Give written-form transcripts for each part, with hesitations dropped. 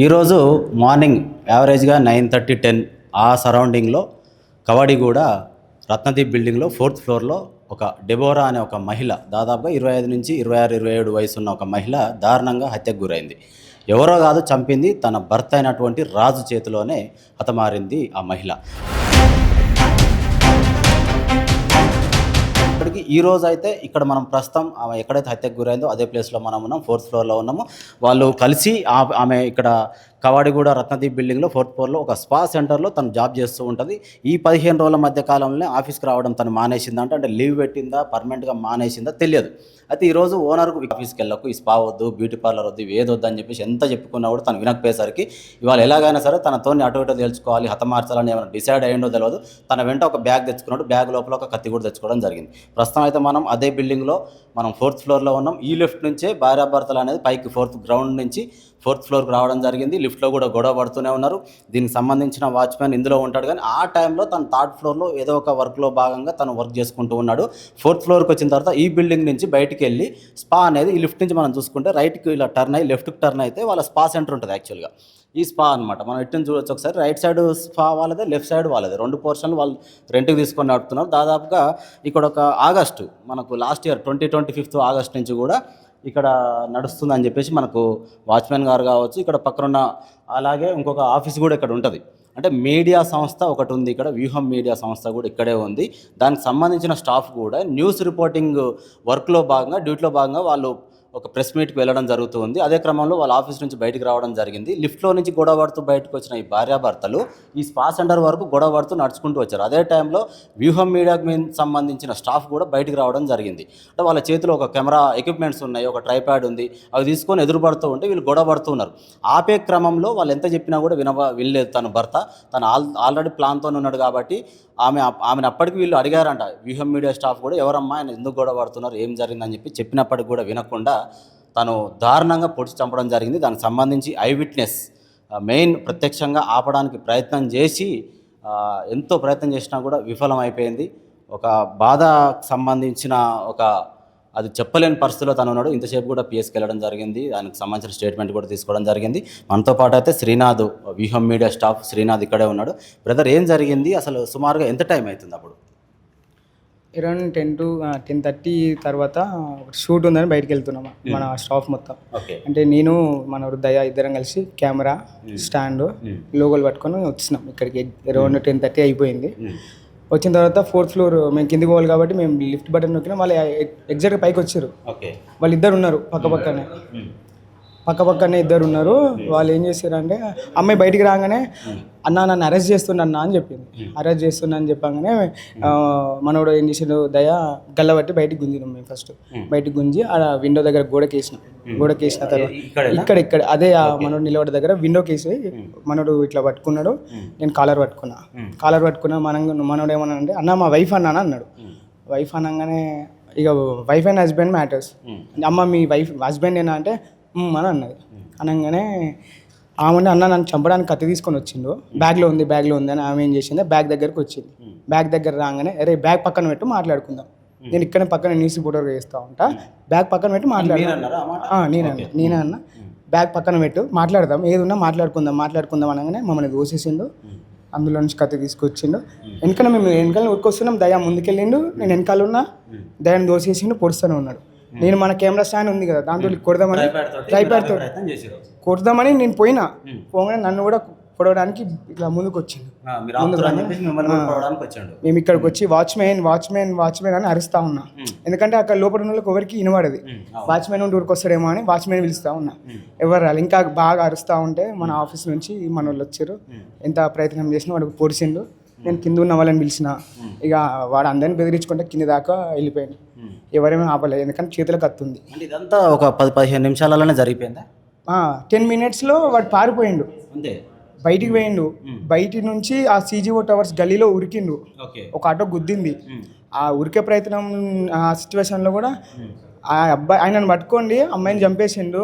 ఈరోజు మార్నింగ్ యావరేజ్గా 9:30 10 ఆ సరౌండింగ్లో కవాడిగూడ రత్నదీప్ బిల్డింగ్లో 4th ఫ్లోర్లో ఒక డెబోరా అనే ఒక మహిళ దాదాపుగా 25 నుంచి 26 27 వయసున్న ఒక మహిళ దారుణంగా హత్యకు గురైంది. ఎవరో కాదు చంపింది, తన భర్త అయినటువంటి రాజు చేతిలోనే హతమారింది ఆ మహిళ. ఇప్పటికీ ఈ రోజు అయితే ఇక్కడ మనం ప్రస్తుతం ఆమె ఎక్కడైతే హత్యకు గురైందో అదే ప్లేస్లో మనం ఉన్నాం. 4th ఫ్లోర్లో ఉన్నాము. వాళ్ళు కలిసి ఆమె ఇక్కడ కవాడిగూడ రత్నదీప్ బిల్డింగ్లో 4th ఫ్లోర్లో ఒక స్పా సెంటర్లో తను జాబ్ చేస్తూ ఉంటుంది. ఈ 15 రోజుల మధ్య కాలంలోనే ఆఫీస్కి రావడం తను మానేసిందా అంటే లీవ్ పెట్టిందా, పర్మనెంట్గా మానేసిందా తెలియదు. అయితే ఈరోజు ఓనర్కు ఆఫీస్కి వెళ్ళకు, ఈ స్పా వద్దు, బ్యూటీ పార్లర్ వద్దు, ఏదొద్దు అని చెప్పేసి ఎంత చెప్పుకున్నా కూడా తను వినకపోయేసరికి ఇవాళ ఎలాగైనా సరే తనతో అటు ఇటు తేల్చుకోవాలి, హతమార్చాలని ఏమైనా డిసైడ్ అయ్యిందో తెలియదు. తన వెంట ఒక బ్యాగ్ తెచ్చుకున్నాడు, బ్యాగ్ లోపల ఒక కత్తి కూడా తెచ్చుకోవడం జరిగింది. ప్రస్తుతం అయితే మనం అదే బిల్డింగ్లో మనం 4th ఫ్లోర్లో ఉన్నాం. ఈ లిఫ్ట్ నుంచే భార్యాభర్తలు అనేది పైకి 4th గ్రౌండ్ నుంచి 4th ఫ్లోర్కి రావడం జరిగింది. లిఫ్ట్లో కూడా గొడవ పడుతూనే ఉన్నారు. దీనికి సంబంధించిన వాచ్మెన్ ఇందులో ఉంటాడు, కానీ ఆ టైంలో తను 3rd ఫ్లోర్లో ఏదో ఒక వర్క్లో భాగంగా తను వర్క్ చేసుకుంటూ ఉన్నాడు. 4th ఫ్లోర్కి వచ్చిన తర్వాత ఈ బిల్డింగ్ నుంచి బయటికి వెళ్ళి స్పా అనేది ఈ లిఫ్ట్ నుంచి మనం చూసుకుంటే రైట్కి ఇలా టర్న్ అయ్యి లెఫ్ట్కి టర్న్ అయితే వాళ్ళ స్పా సెంటర్ ఉంటుంది. యాక్చువల్గా ఈ స్పా అనమాట. మనం ఎట్టు చూడొచ్చు ఒకసారి. రైట్ సైడ్ స్పా వాళ్ళదే, లెఫ్ట్ సైడ్ వాళ్ళదే, 2 పోర్షన్లు వాళ్ళు రెంట్కి తీసుకొని నడుపుతున్నారు. దాదాపుగా ఇక్కడ ఒక ఆగస్టు మనకు లాస్ట్ ఇయర్ 2025 ఆగస్ట్ నుంచి కూడా ఇక్కడ నడుస్తుందని చెప్పేసి మనకు వాచ్మెన్ గారు కావచ్చు, ఇక్కడ పక్కనున్న అలాగే ఇంకొక ఆఫీస్ కూడా ఇక్కడ ఉంటుంది. అంటే మీడియా సంస్థ ఒకటి ఉంది ఇక్కడ, వ్యూహం మీడియా సంస్థ కూడా ఇక్కడే ఉంది. దానికి సంబంధించిన స్టాఫ్ కూడా న్యూస్ రిపోర్టింగ్ వర్క్లో భాగంగా, డ్యూటీలో భాగంగా వాళ్ళు ఒక ప్రెస్ మీట్కి వెళ్ళడం జరుగుతుంది. అదే క్రమంలో వాళ్ళ ఆఫీస్ నుంచి బయటికి రావడం జరిగింది. లిఫ్ట్లో నుంచి గొడవ పడుతూ బయటకు వచ్చిన ఈ భార్యాభర్తలు ఈ స్పా సెంటర్ వరకు గొడవ పడుతూ నడుచుకుంటూ వచ్చారు. అదే టైంలో వ్యూహం మీడియాకి సంబంధించిన స్టాఫ్ కూడా బయటికి రావడం జరిగింది. అంటే వాళ్ళ చేతిలో ఒక కెమెరా ఎక్విప్మెంట్స్ ఉన్నాయి, ఒక ట్రైప్యాడ్ ఉంది, అవి తీసుకొని ఎదురుపడుతూ ఉంటే వీళ్ళు గొడవ పడుతూ ఉన్నారు. ఆపే క్రమంలో వాళ్ళు ఎంత చెప్పినా కూడా వినలేదు తన భర్త. తను ఆల్రెడీ ప్లాన్తో ఉన్నాడు కాబట్టి ఆమెను అప్పటికి వీళ్ళు అడిగారంట, వ్యూహం మీడియా స్టాఫ్ కూడా, ఎవరమ్మా ఆయన ఎందుకు గొడవ పడుతున్నారు, ఏం జరిగిందని చెప్పినప్పటికి కూడా వినకుండా తను దారుణంగా పొడిచి చంపడం జరిగింది. దానికి సంబంధించి ఐ విట్నెస్ మెయిన్ ప్రత్యక్షంగా ఆపడానికి ప్రయత్నం చేసి ఎంతో ప్రయత్నం చేసినా కూడా విఫలం అయిపోయింది. ఒక బాధకు సంబంధించిన అది చెప్పలేని పరిస్థితిలో తను ఉన్నాడు. ఇంతసేపు కూడా పిఎస్కి వెళ్ళడం జరిగింది. దానికి సంబంధించిన స్టేట్మెంట్ కూడా తీసుకోవడం జరిగింది. మనతో పాటు అయితే శ్రీనాథ్, వ్యూహం మీడియా స్టాఫ్ శ్రీనాథ్ ఇక్కడే ఉన్నాడు. బ్రదర్, ఏం జరిగింది అసలు? సుమారుగా ఎంత టైం అవుతుంది అప్పుడు? అరౌండ్ 10 to 10:30 తర్వాత షూట్ ఉందని బయటకు వెళ్తున్నాము మన స్టాఫ్ మొత్తం. అంటే నేను మన దయ ఇద్దరం కలిసి కెమెరా స్టాండ్ లోగోలు పట్టుకొని వచ్చినాం ఇక్కడికి. అరౌండ్ 10:30 అయిపోయింది. వచ్చిన తర్వాత 4th ఫ్లోర్ మేము కిందికి పోవాలి కాబట్టి మేము లిఫ్ట్ బటన్ నొక్కినాం. వాళ్ళు ఎగ్జాక్ట్గా పైకి వచ్చారు. వాళ్ళు ఇద్దరు ఉన్నారు పక్కపక్కనే ఇద్దరు ఉన్నారు. వాళ్ళు ఏం చేశారంటే అమ్మాయి బయటికి రాగానే అన్న నన్ను అరెస్ట్ చేస్తున్నా అని చెప్పింది. అరెస్ట్ చేస్తున్నా అని చెప్పగానే మనోడు ఏం చేసాడు, దయ గల్లబట్టి బయటికి గుంజినాం. మేము ఫస్ట్ బయటికి గుంజి ఆ విండో దగ్గర గోడకేసిన తర్వాత ఇక్కడ అదే మనోడు నిలబడి దగ్గర విండోకేసి మనోడు ఇట్లా పట్టుకున్నాడు. నేను కాలర్ పట్టుకున్నా. మనోడు ఏమన్నా అంటే అన్న మా వైఫ్ అన్నాను అన్నాడు. వైఫ్ అనగానే ఇక వైఫ్ అండ్ హస్బెండ్ మ్యాటర్స్. అమ్మ మీ వైఫ్ హస్బెండ్ ఏనా అంటే అని అన్నది. అనగానే ఆమె అన్న నన్ను చంపడానికి కత్తి తీసుకొని వచ్చిండు, బ్యాగ్లో ఉంది అని ఆమె ఏం చేసింది, బ్యాగ్ దగ్గరకు వచ్చింది. బ్యాగ్ దగ్గర రాగానే అరే బ్యాగ్ పక్కన పెట్టి మాట్లాడుకుందాం, నేను ఇక్కడే పక్కన న్యూస్ రిపోర్టర్ చేస్తూ ఉంటా, బ్యాగ్ పక్కన పెట్టి నేనే అన్న బ్యాగ్ పక్కన పెట్టు మాట్లాడదాం, ఏదున్నా మాట్లాడుకుందాం అనగానే మమ్మల్ని దోసేసిండు. అందులో నుంచి కత్తి తీసుకొచ్చిండు. మేము వెనకాల ఉరికొస్తున్నాం, దయ ముందుకెళ్ళిండు, నేను వెనకాల ఉన్నా, దయాన్ని దోసేసిండు, పొడుస్తూనే ఉన్నాడు. నేను మన కెమెరా స్టాండ్ ఉంది కదా దాంతో కొడదామని నేను పోగానే నన్ను కూడా పొడవడానికి ఇట్లా ముందుకు వచ్చిండు. మేము ఇక్కడికి వచ్చి వాచ్మెన్ అని అరుస్తా ఉన్నా. ఎందుకంటే అక్కడ లోపల ఉన్న వాళ్ళకి ఎవరికి వినబడది. వాచ్మెన్ ఉండి ఊరికొస్తాడేమో అని వాచ్మెన్ పిలుస్తా ఉన్నా, ఎవరు రాలి. ఇంకా బాగా అరుస్తూ ఉంటే మన ఆఫీస్ నుంచి మన వాళ్ళు వచ్చారు. ఎంత ప్రయత్నం చేసినా వాడు పొడిచిండు. నేను కింద ఉన్న వాళ్ళని పిలిచిన, ఇక వాడు అందరిని బెదిరించుకుంటే కింద దాకా వెళ్ళిపోయాను. ఎవరేమీ ఆపలేదు, ఎందుకంటే చేతిలో కత్తుంది. ఇదంతా ఒక 10-15 నిమిషాలలోనే జరిగిపోయిందా? 10 minutesలో వాడు పారిపోయిండు, బయటికి పోయిండు. బయటి నుంచి ఆ CGO టవర్స్ గల్లీలో ఉరికిండు. ఒక ఆటో గుద్దింది. ఆ ఉరికే ప్రయత్నం ఆ సిచ్యువేషన్లో కూడా ఆ అబ్బాయి ఆయనను పట్టుకోండి, అమ్మాయిని చంపేసిండు,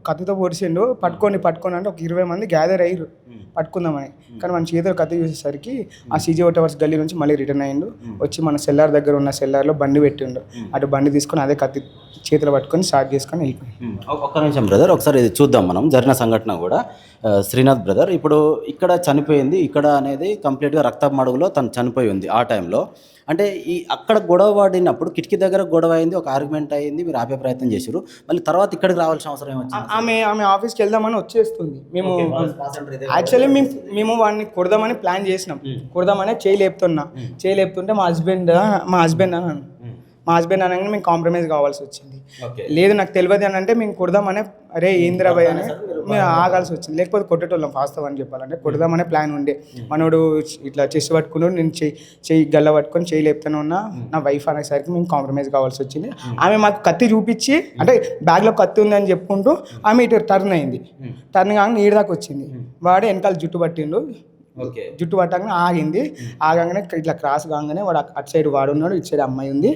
కత్తితో పొడిచిండు, పట్టుకోండి అంటే ఒక 20 మంది గ్యాదర్ అయ్యారు పట్టుకుందామని. కానీ మన చేతులు కత్తి చూసేసరికి ఆ సీజీ టవర్స్ గల్లీ నుంచి మళ్ళీ రిటర్న్ అయ్యిండు. వచ్చి మన సెల్లార్ దగ్గర ఉన్న సెల్లార్లో బండి పెట్టిండు. అటు బండి తీసుకొని అదే కత్తి చేతులు పట్టుకొని స్టార్ట్ చేసుకొని వెళ్ళిపోయింది. ఒక్క నిమిషం బ్రదర్, ఒకసారి ఇది చూద్దాం మనం జరిగిన సంఘటన కూడా. శ్రీనాథ్ బ్రదర్, ఇప్పుడు ఇక్కడ చనిపోయింది, ఇక్కడ అనేది కంప్లీట్గా రక్తపు మడుగులో తను చనిపోయి ఉంది ఆ టైంలో. అంటే ఈ అక్కడ గొడవ పడినప్పుడు కిటికీ దగ్గర గొడవ అయింది, ఒక ఆర్గ్యుమెంట్ అయింది, మీరు ఆపే ప్రయత్నం చేశారు. మళ్ళీ తర్వాత ఇక్కడికి రావాల్సిన అవసరం ఏమొచ్చింది? ఆమె ఆఫీస్కి వెళ్దామని వచ్చేస్తుంది. మేము యాక్చువల్లీ మేము వాడిని కొడదామని ప్లాన్ చేసినాం. కొడదామని చేయి లేపుతుంటే మా హస్బెండ్ అనగానే మేము కాంప్రమైజ్ కావాల్సి వచ్చింది. లేదు నాకు తెలియదు అని అంటే మేము కొడదామనే, అరే ఏంద్రాబాయ్ అని మేము ఆగాల్సి వచ్చింది. లేకపోతే కొట్టేటోళ్ళం వాస్తవం అని చెప్పాలంటే. కొడదామనే ప్లాన్ ఉండే. మనోడు ఇట్లా చెస్ట్ పట్టుకున్నాడు, నేను చెయ్యి గల్ల పట్టుకొని చేయి లేపుతానే ఉన్నా, నా వైఫ్ అనేసరికి మేము కాంప్రమైజ్ కావాల్సి వచ్చింది. ఆమె మాకు కత్తి చూపించి, అంటే బ్యాగ్లో కత్తి ఉందని చెప్పుకుంటూ ఆమె ఇటు టర్న్ అయింది. టర్న్ కాగానే ఈడ దాకా వచ్చింది. వాడు వెనకాల జుట్టు పట్టిండు. జుట్టు పట్టగానే ఆగంగానే ఇట్లా క్రాస్ కాగానే వాడు అటు సైడ్ వాడు ఉన్నాడు, ఇటు సైడ్ అమ్మాయి ఉంది.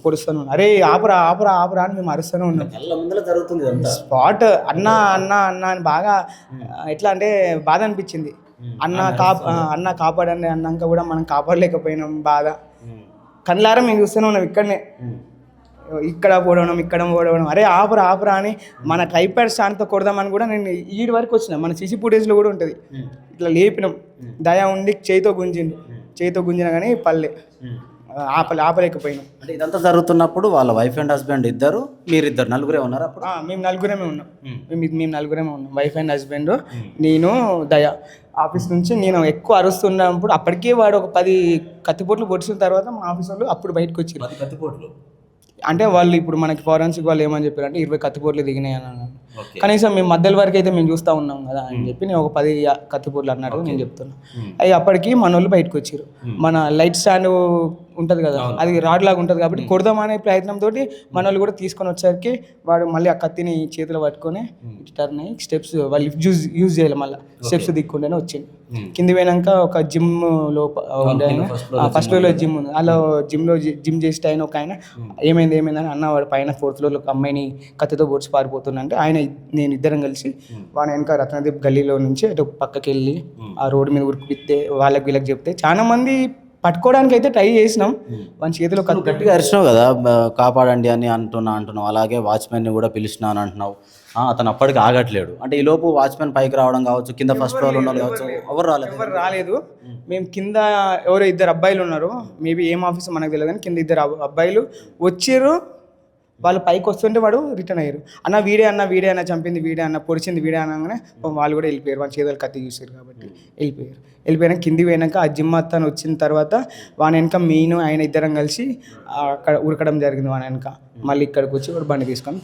పొడుస్తూనే ఉన్నాడు. అరే ఆపురా అని మేము అరుస్తూనే ఉన్నాం. స్పాట్ అన్నా అని బాగా ఎట్లా అంటే బాధ అనిపించింది. అన్న కాపాడండి అన్నాక కూడా మనం కాపాడలేకపోయినాం. బాధ కళ్ళారా మేము చూస్తూనే ఉన్నాం. ఇక్కడ పోవడం అరే ఆపురా అని మన ట్రైపాడ్ స్టాండ్తో కొడదామని కూడా నేను ఈడి వరకు వచ్చిన. మన సీసీ ఫుటేజ్లో కూడా ఉంటుంది. ఇట్లా లేపినాం, దయా ఉండి చేయితో గుంజిన కానీ పల్లె ఆపలేకపోయినాం. అంటే ఇదంతా జరుగుతున్నప్పుడు వాళ్ళ వైఫ్ అండ్ హస్బెండ్ ఇద్దరు, మీరిద్దరు నలుగురే ఉన్నారు అప్పుడు? మేము నలుగురమే ఉన్నాం. వైఫ్ అండ్ హస్బెండ్, నేను, దయా. ఆఫీస్ నుంచి నేను ఎక్కువ అరుస్తున్నప్పుడు అప్పటికే వాడు ఒక 10 కత్తిపోట్లు పొడిచిన తర్వాత మా ఆఫీస్ వాళ్ళు అప్పుడు బయటకు వచ్చారు. 10 కత్తిపోట్లు అంటే వాళ్ళు ఇప్పుడు మనకి ఫారెన్సిక్ వాళ్ళు ఏమని చెప్పారు అంటే 20 కత్తిపోట్లు దిగినాయి అని అన్నాను. కనీసం మేము మధ్యలో వరకు అయితే మేము చూస్తూ ఉన్నాం కదా అని చెప్పి నేను ఒక 10 కత్తిపోట్లు అన్నట్టు నేను చెప్తున్నాను. అవి అప్పటికి మన వాళ్ళు బయటకు వచ్చారు. మన లైట్ స్టాండ్ ఉంటుంది కదా, అది రాడ్ లాగా ఉంటుంది కాబట్టి కొడదామనే ప్రయత్నంతో మన వాళ్ళు కూడా తీసుకొని వచ్చేసరికి వాడు మళ్ళీ ఆ కత్తిని చేతిలో పట్టుకొని టర్న్ అయ్యి స్టెప్స్ వాళ్ళు యూజ్ చేయాలి, మళ్ళీ స్టెప్స్ దిక్కుంటేనే వచ్చింది. కింది పోయినాక ఒక జిమ్ లో ఉండే ఫస్ట్ ఫ్లోర్లో జిమ్ ఉంది. అలా జిమ్ చేస్తే ఆయన ఒక ఆయన ఏమైందని అన్న వాడు పైన 4th ఫ్లోర్లో ఒక అమ్మాయిని కత్తితో పొడిచి పారిపోతుందంటే ఆయన నేను ఇద్దరం కలిసి వాడి వెనక రత్నదీప్ గల్లీలో నుంచి అటు పక్కకి వెళ్ళి ఆ రోడ్డు మీద ఉరికిపిస్తే వీళ్ళకి చెప్తే చాలా మంది పట్టుకోవడానికి అయితే ట్రై చేసినాం. వాని చేతిలో గట్టిగా అరిచినావు కదా, కాపాడండి అని అంటున్నావు. అలాగే వాచ్మెన్ని కూడా పిలిచినా అని అంటున్నావు. అతను అప్పటికి ఆగట్లేడు. అంటే ఈ లోపు వాచ్మెన్ పైకి రావడం కావచ్చు, కింద ఫస్ట్ ఫ్లోర్ ఉన్న కావచ్చు, ఎవరు రాలేదు. మేము కింద ఎవరో 2 అబ్బాయిలు ఉన్నారు, మేబీ ఏం ఆఫీస్ మనకు తెలియదు కానీ కింద 2 అబ్బాయిలు వచ్చారు. వాళ్ళు పైకి వస్తుంటే వాడు రిటర్న్ అయ్యారు. అన్న వీడే అన్న చంపింది వీడే అన్న, పొడిచింది వీడే అనగానే వాళ్ళు కూడా వెళ్ళిపోయారు. వాళ్ళ చేతులు కత్తి చూసారు కాబట్టి వెళ్ళిపోయినా కింది పోయినాక ఆ జిమ్ అతను వచ్చిన తర్వాత వాని వెనక నేను ఆయన ఇద్దరం కలిసి అక్కడ ఉరకడం జరిగింది. వాని వెనక మళ్ళీ ఇక్కడికి వచ్చి వాడు బండి తీసుకొని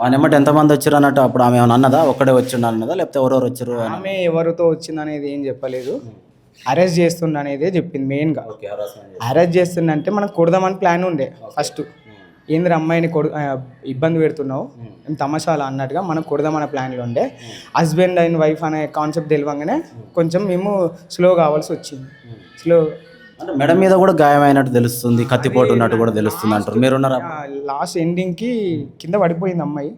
ఆయన ఎమ్మటి ఎంతమంది వచ్చారు అన్నట్టు అప్పుడు ఆమె ఏమన్నా అన్నదా, ఒక్కడే వచ్చిండు అన్నదా లేకపోతే ఎవరెవరు వచ్చారు? ఆమె ఎవరితో వచ్చింది అనేది ఏం చెప్పలేదు. అరెస్ట్ చేస్తుండ అనేదే చెప్పింది మెయిన్గా. అరెస్ట్ చేస్తుండంటే మనం కొడదామని ప్లాన్ ఉండే ఫస్ట్. ఏంద్ర అమ్మాయిని ఇబ్బంది పెడుతున్నావు తమాషాలు అన్నట్టుగా మనం కొడదామనే ప్లాన్లో ఉండే. హస్బెండ్ అండ్ వైఫ్ అనే కాన్సెప్ట్ తెలియగానే కొంచెం మేము స్లో కావాల్సి వచ్చింది. స్లో అంటే మెడ మీద కూడా గాయమైనట్టు తెలుస్తుంది, కత్తిపోటు ఉన్నట్టు కూడా తెలుస్తుంది అంటారు. మీరున్నారా? లాస్ట్ ఎండింగ్కి కింద పడిపోయింది అమ్మాయి.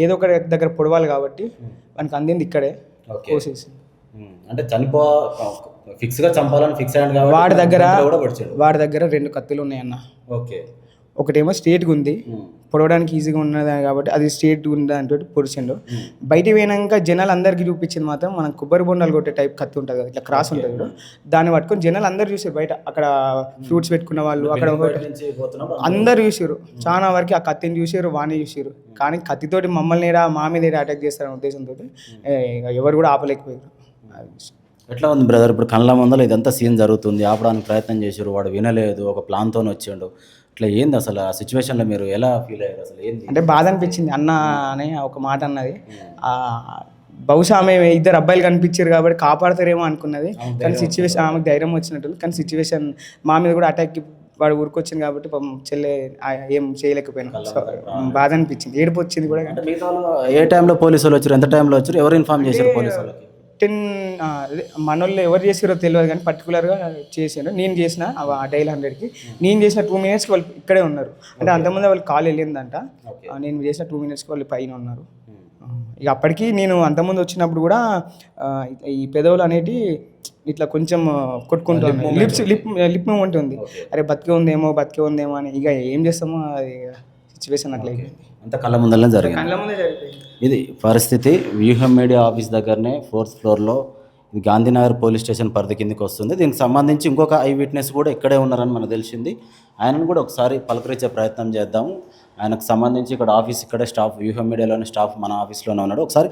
ఏదో ఒక దగ్గర పొడవాలి కాబట్టి మనకు అందింది ఇక్కడే కోసేసి. అంటే ఫిక్స్గా చంపాలని ఫిక్స్ అయ్యాడు కాబట్టి వాడి దగ్గర 2 కత్తులు ఉన్నాయన్న. ఓకే, ఒకటేమో స్ట్రేట్గా ఉంది, పొడవడానికి ఈజీగా ఉన్నది కాబట్టి అది స్ట్రేట్ ఉంది అంటే పొడిచిండు. బయటికి పోయినాక జనాలు అందరికీ చూపించింది మాత్రం మనం కొబ్బరి బొండాలు కొట్టే టైప్ కత్తి ఉంటుంది కదా, ఇట్లా క్రాస్ ఉంటుంది కూడా, దాన్ని పట్టుకొని జనాలు అందరు చూసారు. బయట అక్కడ ఫ్రూట్స్ పెట్టుకున్న వాళ్ళు అక్కడ అందరు చూసారు. చాలా వరకు ఆ కత్తిని చూసారు, వాణి చూసారు. కానీ కత్తితోటి మమ్మల్ని మా మీద అటాక్ చేస్తారనే ఉద్దేశంతో ఎవరు కూడా ఆపలేకపోయారు. ఎట్లా ఉంది బ్రదర్ ఇప్పుడు కళ్ళ ముందర ఇదంతా సీన్ జరుగుతుంది, ఆపడానికి ప్రయత్నం చేశారు, వాడు వినలేదు, ఒక ప్లాన్తో వచ్చిండు. ఇట్లా ఏంది అసలు ఆ సిచ్యువేషన్లో మీరు ఎలా ఫీల్ అయ్యారు? అసలు ఏంది అంటే బాధ అనిపించింది. అన్న అనే ఒక మాట అన్నది, బహుశా ఆమె 2 అబ్బాయిలు కనిపించారు కాబట్టి కాపాడతారేమో అనుకున్నది. కానీ సిచ్యువేషన్ ఆమెకు ధైర్యం వచ్చినట్టు, కానీ సిచ్యువేషన్ మా మీద కూడా అటాక్కి వాడు ఊరికొచ్చింది కాబట్టి చెల్లె ఏం చేయలేకపోయినా బాధ అనిపించింది, ఏడుపు వచ్చింది కూడా. అంటే మిగతా ఏ టైంలో పోలీసు వాళ్ళు వచ్చారు, ఎంత టైంలో వచ్చారు, ఎవరు ఇన్ఫార్మ్ చేశారు పోలీసు వాళ్ళకి? మనోళ్ళు ఎవరు చేసారో తెలియదు కానీ పర్టికులర్గా చేసాను. నేను చేసిన ఆ డైల్ 100కి నేను చేసిన 2 మినిట్స్కి వాళ్ళు ఇక్కడే ఉన్నారు. అంటే అంతకుముందు వాళ్ళు కాల్ వెళ్ళిందంట, నేను చేసిన 2 మినిట్స్కి వాళ్ళు పైన ఉన్నారు. ఇక అప్పటికి నేను అంతకుముందు వచ్చినప్పుడు కూడా ఈ పెదవులు అనేటి ఇట్లా కొంచెం కొట్టుకుంటాను, లిప్ మూమెంట్ ఉంది. అరే బతికే ఉందేమో అని. ఇక ఏం చేస్తామో అది సిచ్యువేషన్ అట్లా అయిపోయింది. అంత కళ్ళ ముందరనే జరిగింది. కళ్ళ ముందే జరిగిపోయింది. ఇది పరిస్థితి. వ్యూహం మీడియా ఆఫీస్ దగ్గరనే 4th ఫ్లోర్లో, ఇది గాంధీనగర్ పోలీస్ స్టేషన్ పరిధి కిందకి వస్తుంది. దీనికి సంబంధించి ఇంకొక ఐ విట్నెస్ కూడా ఇక్కడే ఉన్నారని మనకు తెలిసింది. ఆయనను కూడా ఒకసారి పలకరించే ప్రయత్నం చేద్దాము. ఆయనకు సంబంధించి ఇక్కడ ఆఫీస్ ఇక్కడే స్టాఫ్, వ్యూహం మీడియాలోని స్టాఫ్ మన ఆఫీస్లోనే ఉన్నాడు. ఒకసారి